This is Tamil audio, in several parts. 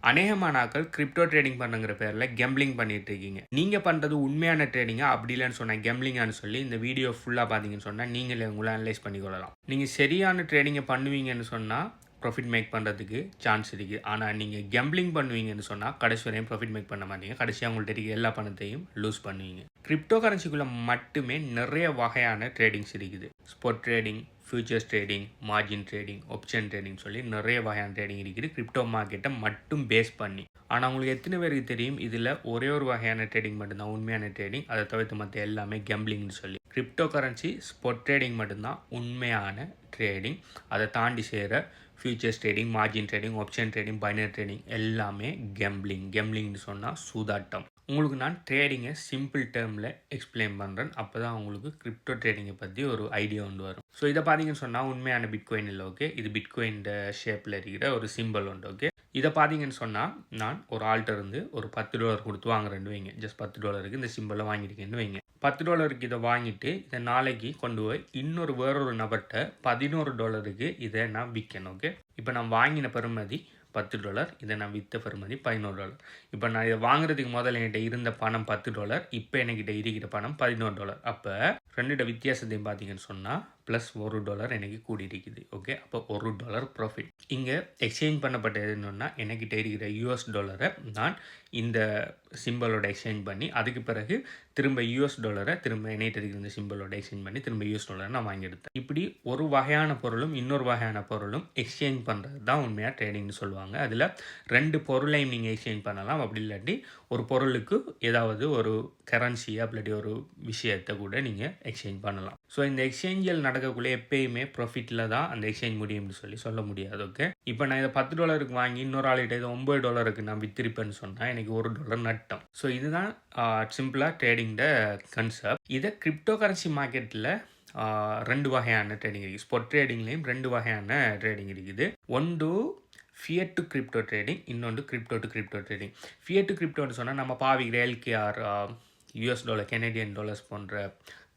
அநேகமான ஆட்கள் கிரிப்டோ ட்ரேடிங் பண்ணுங்கிற பேரில் கெம்பிளிங் பண்ணிட்டு இருக்கீங்க. நீங்கள் பண்ணுறது உண்மையான ட்ரேடிங்கா அப்படி இல்லைன்னு சொன்னால் கெம்பிளிங்கான்னு சொல்லி இந்த வீடியோ ஃபுல்லாக பார்த்தீங்கன்னு சொன்னால் நீங்களே உங்களை அனலைஸ் பண்ணிக்கொள்ளலாம். நீங்கள் சரியான ட்ரேடிங்கை பண்ணுவீங்கன்னு சொன்னால் ப்ராஃபிட் மேக் பண்ணுறதுக்கு சான்ஸ் இருக்குது. ஆனால் நீங்கள் கெம்பிளிங் பண்ணுவீங்கன்னு சொன்னால் கடைசி வரையும் ப்ராஃபிட் மேக் பண்ண மாட்டீங்க. கடைசியாக உங்கள்கிட்ட இருக்க எல்லா பணத்தையும் லூஸ் பண்ணுவீங்க. கிரிப்டோ கரன்சிக்குள்ளே மட்டுமே நிறைய வகையான ட்ரேடிங்ஸ் இருக்குது. Spot trading, futures trading, margin trading, option trading சொல்லி நிறைய வகையான ட்ரேடிங் இருக்குது கிரிப்டோ மார்க்கெட்டை மட்டும் பேஸ் பண்ணி. ஆனால் உங்களுக்கு எத்தனை பேருக்கு தெரியும் இதில் ஒரே ஒரு வகையான ட்ரேடிங் மட்டும்தான் உண்மையான ட்ரேடிங், அதை தவிர்த்து மற்ற எல்லாமே கெம்பிளிங்னு சொல்லி. கிரிப்டோ கரன்சி ஸ்பாட் ட்ரேடிங் மட்டும்தான் உண்மையான ட்ரேடிங். அதை தாண்டி செய்கிற futures trading, margin trading, option trading, பைனரி ட்ரேடிங் எல்லாமே கெம்பிளிங். கெம்பிளிங்னு சொன்னால் சூதாட்டம். உங்களுக்கு நான் ட்ரேடிங்கை சிம்பிள் டேர்மில் எக்ஸ்பிளைன் பண்ணுறேன். அப்போ தான் உங்களுக்கு கிரிப்டோ ட்ரேடிங்கை பற்றி ஒரு ஐடியா ஒன்று வரும். ஸோ இதை பார்த்தீங்கன்னு சொன்னால் உண்மையான பிட்காயின் இல்லை. ஓகே, இது பிட்காயின் ஷேப்பில் இருக்கிற ஒரு சிம்பிள் உண்டு. ஓகே, இதை பார்த்தீங்கன்னு சொன்னால் நான் ஒரு ஆள்கிட்ட இருந்து ஒரு $10 கொடுத்து வாங்குறேன்னு வைங்க. ஜஸ்ட் $10 இந்த சிம்பிளை வாங்கியிருக்கேன்னு வைங்க. $10 இதை வாங்கிட்டு இதை நாளைக்கு கொண்டு போய் வேறொரு நபர்கிட்ட $11 இதை நான் விற்கணும். ஓகே, இப்போ நான் வாங்கின பெறுமதி $10, இதை நான் விற்ற பெறுமதி $11. இப்போ நான் இதை வாங்குறதுக்கு முதல்ல என்கிட்ட இருந்த பணம் $10, இப்போ என்கிட்ட இருக்கிற பணம் $11. அப்போ ரெண்டு வித்தியாசத்தையும் பார்த்தீங்கன்னு சொன்னால் +$1 எனக்கு கூடி இருக்குது. ஓகே, அப்போ $1 ப்ராஃபிட். இங்கே எக்ஸ்சேஞ்ச் பண்ணப்பட்டது என்னன்னா என்கிட்ட இருக்கிற $டாலரை நான் இந்த சிம்பிளோட எக்ஸ்சேஞ்ச் பண்ணி அதுக்கு பிறகு திரும்ப $டாலரை திரும்ப என்கிட்ட இருக்கிற இந்த சிம்பிளோட எக்ஸ்சேஞ்ச் பண்ணி திரும்ப $டாலரை நான் வாங்கி எடுத்தேன். இப்படி ஒரு வகையான பொருளும் இன்னொரு வகையான பொருளும் எக்ஸ்சேஞ்ச் பண்ணுறது தான் உண்மையாக ட்ரேடிங்னு சொல்லுவாங்க. அதில் ரெண்டு பொருளையும் நீங்கள் எக்ஸ்சேஞ்ச் பண்ணலாம். அப்படி இல்லாட்டி ஒரு பொருளுக்கு ஏதாவது ஒரு கரன்சியை அப்படி ஒரு விஷயத்தை கூட நீங்கள் எக்ஸ்சேஞ்ச் பண்ணலாம். ஸோ இந்த எக்ஸ்சேஞ்சில் நடக்கக்குள்ளே எப்பயுமே ப்ராஃபிட்டில் தான் அந்த எக்ஸ்சேஞ்ச் முடியும்னு சொல்ல முடியாது. ஓகே, இப்போ நான் இதை $10 வாங்கி இன்னொரு ஆள்கிட்ட இதை $9 நான் வித்திருப்பேன்னு சொன்னால் எனக்கு $1 நட்டம். ஸோ இதுதான் சிம்பிளாக ட்ரேடிங்கோட கன்செப்ட். இதை கிரிப்டோ கரன்சி மார்க்கெட்டில் ரெண்டு வகையான ட்ரேடிங் இருக்குது. ஸ்பாட் ட்ரேடிங்லேயும் ரெண்டு வகையான ட்ரேடிங் இருக்குது. ஒன்று ஃபியட் டு கிரிப்டோ ட்ரேடிங், இன்னொன்று crypto to crypto trading. Fiat to கிரிப்டோன்னு சொன்னால் நம்ம பாவிக்கிற LKR, $, கெனடியன் டாலர்ஸ் போன்ற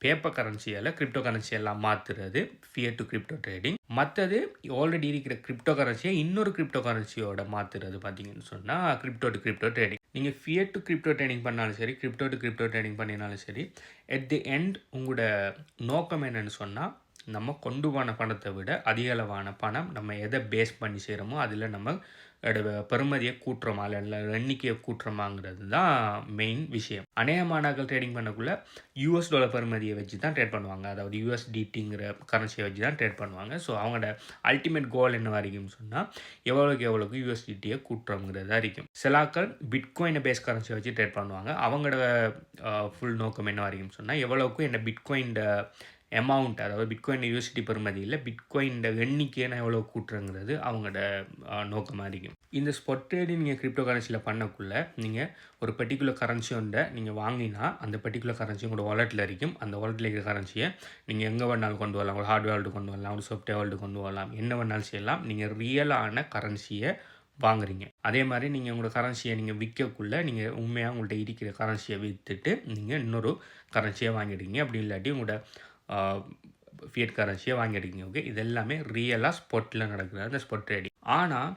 பேப்பர் கரன்சியால் கிரிப்டோ கரன்சியெல்லாம் மாற்றுறது ஃபியட் டு கிரிப்டோ ட்ரேடிங். மற்றது ஆல்ரெடி இருக்கிற கிரிப்டோ கரன்சியை இன்னொரு கிரிப்டோ கரன்சியோட மாற்றுறது பார்த்தீங்கன்னு சொன்னால் கிரிப்டோ டு கிரிப்டோ ட்ரேடிங். நீங்கள் ஃபியட் டு கிரிப்டோ ட்ரேடிங் பண்ணாலும் சரி, கிரிப்டோ டு கிரிப்டோ ட்ரேடிங் பண்ணினாலும் சரி, அட் தி எண்ட் உங்களோட நோக்கம் என்னன்னு சொன்னால் நம்ம கொண்டு போன பணத்தை விட அதிக அளவான பணம் நம்ம எதை பேஸ் பண்ணி செய்கிறோமோ அதில் நம்ம பெறுமதியை கூட்டுறோமா இல்லை எண்ணிக்கையை கூட்டுறோமாங்கிறது தான் மெயின் விஷயம். அநேகமானாக்கள் ட்ரேடிங் பண்ணக்குள்ள $, பெறுமதியை வச்சு தான் ட்ரேட் பண்ணுவாங்க. அதாவது USDTங்கிற கரன்சியை வச்சு தான் ட்ரேட் பண்ணுவாங்க. ஸோ அவங்களோட அல்டிமேட் கோல் என்ன வரைக்கும்னு சொன்னால் எவ்வளோக்கு USDTயை கூட்டுறோங்கிறதா இருக்கும். சிலாக்கள் பிட்காயினை பேஸ் கரன்சியை வச்சு ட்ரேட் பண்ணுவாங்க. அவங்களோட ஃபுல் நோக்கம் என்ன வரைக்கும்னு சொன்னால் எவ்வளோக்கு என்ன பிட்காயின் அமௌண்ட், அதாவது பிட்காயின் USDT பெறுமதி இல்லை, பிட்காயின் எண்ணிக்கையை நான் எவ்வளோ கூட்டுறங்கிறது அவங்களோட நோக்கமாக இருக்கும். இந்த ஸ்பாட் ட்ரேடிங் நீங்கள் கிரிப்டோ கரன்சியில் பண்ணக்குள்ளே நீங்கள் ஒரு பர்டிகுலர் கரன்சி ஒன்றை நீங்கள் வாங்கினா அந்த பர்டிகுலர் கரன்சி உங்களோட வாலெட்டில் இருக்கும். அந்த வாலெட்டில் இருக்கிற கரன்சியை நீங்கள் எங்கே வேணாலும் கொண்டு வரலாம். ஒரு ஹார்ட்வேர் வேர்ல்டு கொண்டு வரலாம், ஒரு சாஃப்ட்வேர் வேர்ல்டு கொண்டு வரலாம், என்ன வேணாலும் செய்யலாம். நீங்கள் ரியலான கரன்சியை வாங்குறீங்க. அதே மாதிரி நீங்கள் உங்களோட கரன்சியை நீங்கள் விற்கக்குள்ளே நீங்கள் உண்மையாக உங்கள்கிட்ட இருக்கிற கரன்சியை விற்றுட்டு நீங்கள் இன்னொரு கரன்சியை வாங்கிடுங்க. அப்படி இல்லாட்டி உங்களோட ஃபியட் கரன்சியை வாங்கிடுங்க. ஓகே, இது எல்லாமே ரியலாக ஸ்பாட்டில் நடக்கிறது அந்த ஸ்பாட் ட்ரேடிங். ஆனால்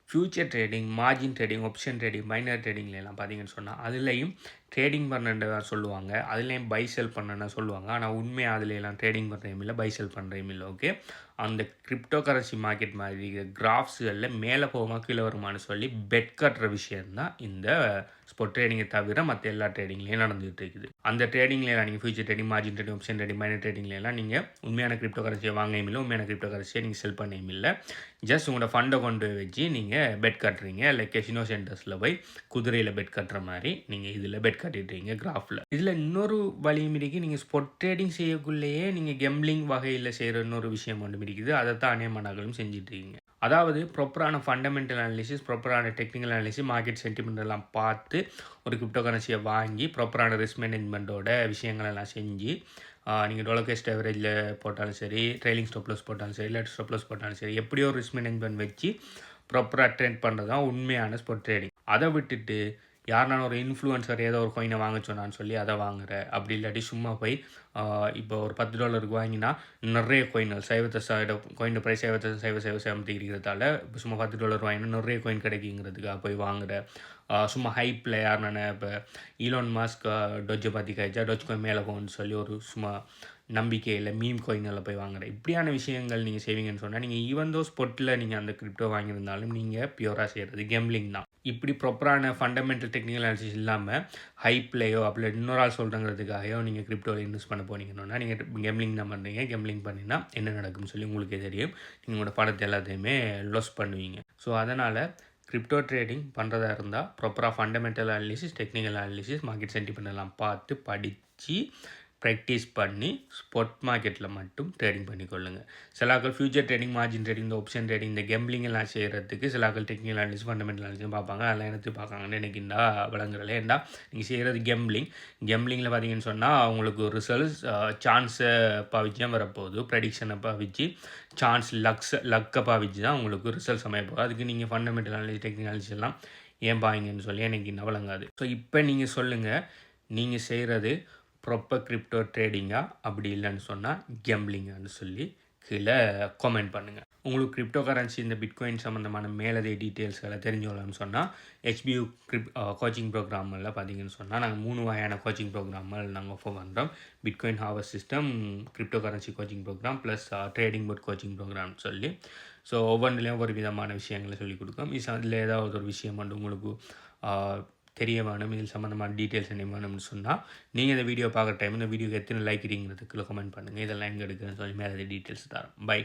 future trading, margin trading, option trading, binary ட்ரேடிங்லாம் பார்த்தீங்கன்னு சொன்னால் அதுலேயும் ட்ரேடிங் பண்ணுறதா சொல்லுவாங்க, அதுலேயும் பை செல் பண்ணுறதா சொல்லுவாங்க. ஆனால் உண்மையாக அதுலாம் ட்ரேடிங் பண்ணுறதும் இல்லை, பை செல் பண்ணுறதும் இல்லை. ஓகே, அந்த கிரிப்டோ கரன்சி மார்க்கெட் மாதிரி கிராஃப்ஸுகளில் மேலே போகுமா கீழே வருமானு சொல்லி பெட் கட்டுற விஷயந்தான் இந்த ஸ்பாட் ட்ரேடிங்கை தவிர மற்ற எல்லா ட்ரேடிங்லேயும் நடந்துகிட்டு இருக்குது. அந்த ட்ரேடிங்லாம் நீங்கள் future trading, margin trading, option trading, binary ட்ரேடிங்லாம் நீங்கள் உண்மையான கிரிப்டோ கரன்சியை வாங்கவும் இல்லை, உண்மையான கிரிப்டோ கரன்சியை நீங்கள் செல் பண்ணவும் இல்லை. ஜஸ்ட் உங்களோட ஃபண்டை கொண்டு வச்சு நீங்கள் பெட் கட்டுறீங்க. லைக் கெசினோ சென்டர்ஸில் போய் குதிரையில் பெட் கட்டுற மாதிரி நீங்கள் இதில் பெட் கட்டிடுறீங்க கிராஃபில். இதில் இன்னொரு வழியும் இருக்குது. நீங்கள் ஸ்பாட் ட்ரேடிங் செய்யக்குள்ளேயே நீங்கள் கெம்பிளிங் வகையில் செய்கிற இன்னொரு விஷயம் ஒன்று இருக்குது. அதை தான் அநேகமானாக்களும் செஞ்சிட்ருக்கீங்க. அதாவது ப்ராப்பரான ஃபண்டமெண்டல் அனாலிசிஸ், ப்ராப்பரான டெக்னிக்கல் அனாலிசிஸ், மார்க்கெட் சென்டிமெண்ட் எல்லாம் பார்த்து ஒரு கிரிப்டோ கரன்சியை வாங்கி ப்ராப்பரான ரிஸ்க் மேனேஜ்மெண்ட்டோட விஷயங்களெல்லாம் செஞ்சு நீங்கள் டாலர் காஸ்ட் ஆவரேஜில் போட்டாலும் சரி, ட்ரைலிங் ஸ்டாப் லாஸ் போட்டாலும் சரி, இல்லை ஸ்டாப் லாஸ் போட்டாலும் சரி, எப்படியோ ரிஸ்க் மேனேஜ்மெண்ட் வச்சு ப்ராப்பராக ட்ரேட் பண்ணுறது தான் உண்மையான ஸ்பாட் ட்ரேடிங். அதை விட்டுட்டு யாருனாலும் ஒரு இன்ஃப்ளூயன்சர் ஏதோ ஒரு காயினை வாங்க சொன்னான்னு சொல்லி அதை வாங்குற. அப்படி இல்லாட்டி சும்மா போய் இப்போ ஒரு $10 வாங்கினா நிறைய காயின்கள் காயின் ப்ரைஸ் 70,000 இருக்கிறதால இப்போ சும்மா $10 வாங்கினா நிறைய காயின் கிடைக்குங்கிறதுக்காக போய் வாங்குற. சும்மா ஹைப்பில் யாருனானே இப்போ ஈலான் மாஸ்க் டொஜ்ஜை பற்றி கழிச்சா டொஜ் காயின் மேலே போகும்னு சொல்லி ஒரு சும்மா நம்பிக்கையில் மீம் காயினில் போய் வாங்குற. இப்படியான விஷயங்கள் நீங்கள் செய்வீங்கன்னு சொன்னால் நீங்கள் ஈவன் தோ ஸ்பொட்டில் நீங்கள் அந்த கிரிப்டோ வாங்கியிருந்தாலும் நீங்கள் பியூராக செய்கிறது கேம்பிளிங் தான். இப்படி ப்ராப்பரான ஃபண்டமெண்டல் டெக்னிக்கல் அனாலிசிஸ் இல்லாமல் ஹைப்லேயோ அப்படி இன்னொரு ஆள் சொல்கிறதுக்காகவோ நீங்கள் கிரிப்டோவில் இன்வெஸ்ட் பண்ண போனீங்கன்னா நீங்கள் கேம்பிளிங் தான் பண்ணுறீங்க. கேம்பிளிங் பண்ணினா என்ன நடக்கும்னு சொல்லி உங்களுக்கே தெரியும். நீங்கள் உங்களோட பணத்தை எல்லாத்தையுமே லாஸ் பண்ணுவீங்க. ஸோ அதனால் கிரிப்டோ ட்ரேடிங் பண்ணுறதா இருந்தால் ப்ராப்பராக fundamental analysis, technical analysis, market sentiment எல்லாம் பார்த்து படித்து ப்ராக்டிஸ் பண்ணி ஸ்பாட் மார்க்கெட்டில் மட்டும் ட்ரேடிங் பண்ணிக்கொள்ளுங்கள். சிலாக்கள் ஃபியூச்சர் ட்ரேடிங், மார்ஜின் ட்ரேடிங், இந்த ஆப்ஷன் ட்ரேடிங், இந்த கேம்பிளிங் எல்லாம் செய்கிறதுக்கு சிலாக்கள் டெக்னிக்கல் அனாலிசிஸ், ஃபண்டமெண்டல் அனாலிசிஸ் பார்ப்பாங்க. அதெல்லாம் எனக்கு பார்க்காங்கன்னு எனக்கு இந்த விளங்குறல. ஏன்டா நீங்கள் செய்கிறது கேம்பிளிங்கில் பார்த்தீங்கன்னு சொன்னால் அவங்களுக்கு ரிசல்ட்ஸ் சான்ஸை பாவிச்சு தான் வரப்போகுது. ப்ரெடிக்ஷனை பாவிச்சு லக்கை பாவிச்சு தான் உங்களுக்கு ரிசல்ட்ஸ் அமைய போகுது. அதுக்கு நீங்கள் ஃபண்டமெண்டல் அனாலிசிஸ், டெக்னிக்கல் அனாலிசிஸ் எல்லாம் ஏன் பாவீங்கன்னு சொல்லி எனக்கு இன்னும் விளங்காது. ஸோ இப்போ நீங்கள் சொல்லுங்கள், நீங்கள் செய்கிறது ப்ராப்பர் கிரிப்டோ ட்ரேடிங்கா அப்படி இல்லைன்னு சொன்னால் கேம்பிளிங்கான்னு சொல்லி கீழே காமெண்ட் பண்ணுங்கள். உங்களுக்கு கிரிப்டோ கரன்சி இந்த பிட்காயின் சம்மந்தமான மேலதிக டீட்டெயில்ஸ்களை தெரிஞ்சுக்கலாம்னு சொன்னால் HBU கோச்சிங் ப்ரோக்ராமில் பார்த்தீங்கன்னு சொன்னால் நாங்கள் 3 வகையான கோச்சிங் ப்ரோக்ராம்கள் நாங்கள் ஆஃபர் பண்ணுறோம். Bitcoin harvest system, crypto currency coaching program plus trading board coaching ப்ரோக்ராம்னு சொல்லி. ஸோ ஒவ்வொன்றிலையும் ஒரு விதமான விஷயங்களை சொல்லிக் கொடுக்கும். இதில் ஏதாவது ஒரு விஷயம் வந்து உங்களுக்கு தெரிய வேணும், இதில் சம்மந்தமான டீட்டெயில்ஸ் என்ன வேணும்னு சொன்னால் நீங்கள் இந்த வீடியோ பார்க்குற டைம் இந்த வீடியோக்கு எத்தனை லைக் இருக்கிறதுக்குள்ள கமெண்ட் பண்ணுங்கள். இதெல்லாம் எங்கே எடுக்கிறேன்னு சொல்லி மேலே டீட்டெயில்ஸ் தரோம். பை.